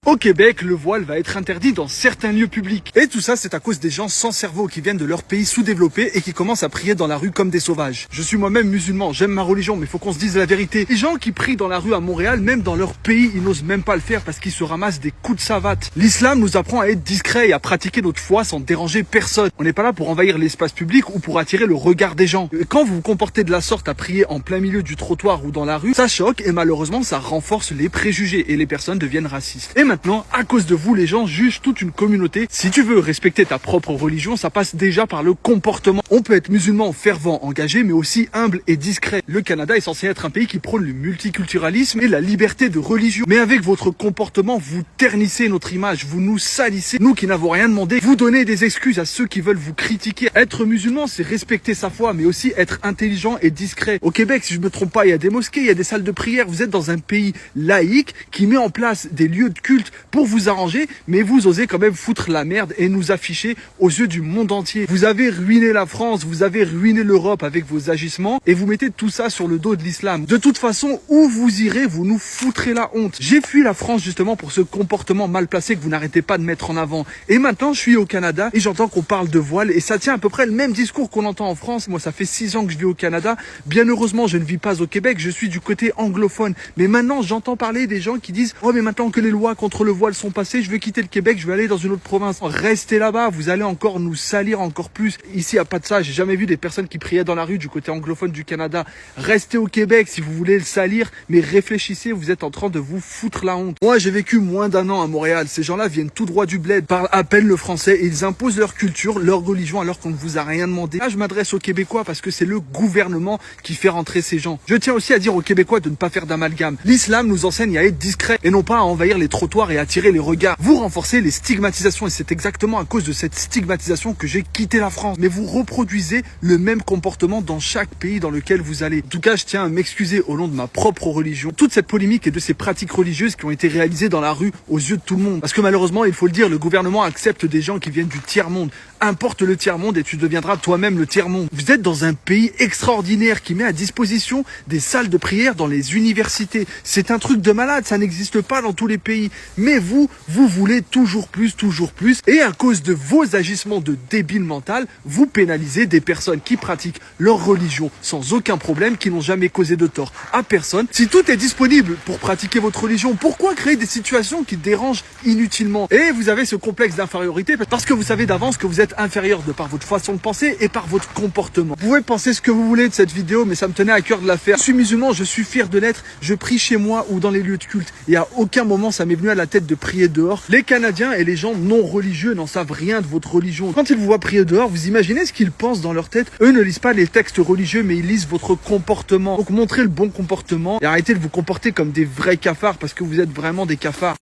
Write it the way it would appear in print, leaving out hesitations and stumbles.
Au Québec, le voile va être interdit dans certains lieux publics. Et tout ça, c'est à cause des gens sans cerveau qui viennent de leur pays sous-développé et qui commencent à prier dans la rue comme des sauvages. Je suis moi-même musulman, j'aime ma religion, mais faut qu'on se dise la vérité. Les gens qui prient dans la rue à Montréal, même dans leur pays, ils n'osent même pas le faire parce qu'ils se ramassent des coups de savate. L'islam nous apprend à être discret et à pratiquer notre foi sans déranger personne. On n'est pas là pour envahir l'espace public ou pour attirer le regard des gens. Quand vous vous comportez de la sorte à prier en plein milieu du trottoir ou dans la rue, ça choque et malheureusement ça renforce les préjugés et les personnes deviennent racistes. Et maintenant, à cause de vous, les gens jugent toute une communauté. Si tu veux respecter ta propre religion, ça passe déjà par le comportement. On peut être musulman fervent, engagé, mais aussi humble et discret. Le Canada est censé être un pays qui prône le multiculturalisme et la liberté de religion. Mais avec votre comportement, vous ternissez notre image, vous nous salissez. Nous qui n'avons rien demandé, vous donnez des excuses à ceux qui veulent vous critiquer. Être musulman, c'est respecter sa foi, mais aussi être intelligent et discret. Au Québec, si je me trompe pas, il y a des mosquées, il y a des salles de prière. Vous êtes dans un pays laïque qui met en place des lieux de culte pour vous arranger, mais vous osez quand même foutre la merde et nous afficher aux yeux du monde entier. Vous avez ruiné la France, vous avez ruiné l'Europe avec vos agissements et vous mettez tout ça sur le dos de l'islam. De toute façon, où vous irez, vous nous foutrez la honte. J'ai fui la France justement pour ce comportement mal placé que vous n'arrêtez pas de mettre en avant. Et maintenant, je suis au Canada et j'entends qu'on parle de voile et ça tient à peu près le même discours qu'on entend en France. Moi, ça fait 6 ans que je vis au Canada. Bien heureusement, je ne vis pas au Québec, je suis du côté anglophone. Mais maintenant, j'entends parler des gens qui disent « Oh, mais maintenant que les lois contre le voile sont passées, je veux quitter le Québec, je vais aller dans une autre province. » Restez là-bas, vous allez encore nous salir encore plus. Ici, il n'y a pas de ça. J'ai jamais vu des personnes qui priaient dans la rue du côté anglophone du Canada. Restez au Québec si vous voulez le salir, mais réfléchissez, vous êtes en train de vous foutre la honte. Moi, j'ai vécu moins d'1 an à Montréal. Ces gens-là viennent tout droit du bled, parlent à peine le français et ils imposent leur culture, leur religion alors qu'on ne vous a rien demandé. Là, je m'adresse aux Québécois parce que c'est le gouvernement qui fait rentrer ces gens. Je tiens aussi à dire aux Québécois de ne pas faire d'amalgame. L'islam nous enseigne à être discret et non pas à envahir les trottoirs et attirer les regards. Vous renforcez les stigmatisations et c'est exactement à cause de cette stigmatisation que j'ai quitté la France. Mais vous reproduisez le même comportement dans chaque pays dans lequel vous allez. En tout cas, je tiens à m'excuser au nom de ma propre religion. Toute cette polémique et de ces pratiques religieuses qui ont été réalisées dans la rue aux yeux de tout le monde. Parce que malheureusement, il faut le dire, le gouvernement accepte des gens qui viennent du tiers-monde. Importe le tiers-monde et tu deviendras toi-même le tiers-monde. Vous êtes dans un pays extraordinaire qui met à disposition des salles de prière dans les universités. C'est un truc de malade, ça n'existe pas dans tous les pays. Mais vous voulez toujours plus. Et à cause de vos agissements de débile mental, vous pénalisez des personnes qui pratiquent leur religion sans aucun problème, qui n'ont jamais causé de tort à personne. Si tout est disponible pour pratiquer votre religion, pourquoi créer des situations qui dérangent inutilement? Et vous avez ce complexe d'infériorité parce que vous savez d'avance que vous êtes inférieur de par votre façon de penser et par votre comportement. Vous pouvez penser ce que vous voulez de cette vidéo, mais ça me tenait à cœur de la faire. Je suis musulman, je suis fier de l'être, je prie chez moi ou dans les lieux de culte. Et à aucun moment ça m'est venu à la tête de prier dehors. Les Canadiens et les gens non religieux n'en savent rien de votre religion. Quand ils vous voient prier dehors, vous imaginez ce qu'ils pensent dans leur tête? Eux ne lisent pas les textes religieux, mais ils lisent votre comportement. Donc montrez le bon comportement et arrêtez de vous comporter comme des vrais cafards parce que vous êtes vraiment des cafards.